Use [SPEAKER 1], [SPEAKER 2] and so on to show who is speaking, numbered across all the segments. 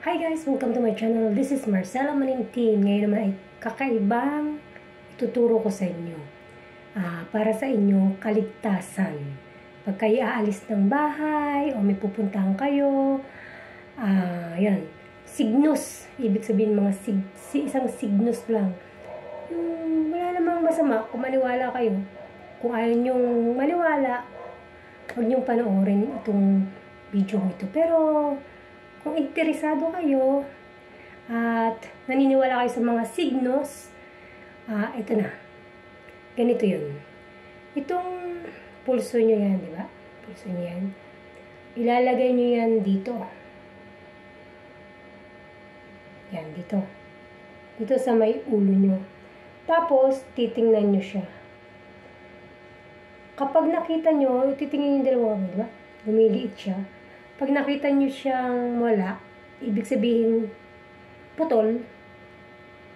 [SPEAKER 1] Hi guys! Welcome to my channel. This is Marcela Manintin. Ngayon naman ay kakaibang ituturo ko sa inyo. Para sa inyong kaligtasan. Pag kayo aalis ng bahay o may pupuntahan kayo, yan. Signos. Ibig sabihin mga isang signos lang. Wala namang masama kung maniwala kayo. Kung ayaw nyong maniwala, huwag nyong panoorin itong video ko ito. Pero kung interesado kayo at naniniwala kayo sa mga signos, ito na. Ganito yun. Itong pulso nyo yan, di ba? Pulso nyo yan. Ilalagay nyo yan dito. Yan, dito. Dito sa may ulo nyo. Tapos, titingnan nyo siya. Kapag nakita nyo, titingnan yung dalawa, di ba? Lumiliit siya. Pag nakita nyo siyang wala, ibig sabihin putol,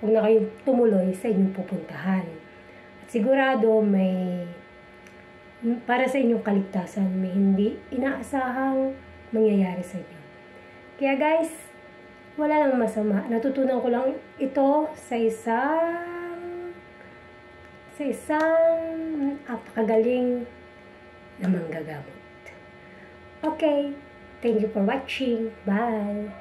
[SPEAKER 1] huwag na kayong tumuloy sa inyong pupuntahan. At sigurado may, para sa inyong kaligtasan, may hindi inaasahang mangyayari sa inyo. Kaya guys, wala nang masama. Natutunan ko lang ito sa isang apakagaling na manggagamot. Okay. Thank you for watching. Bye!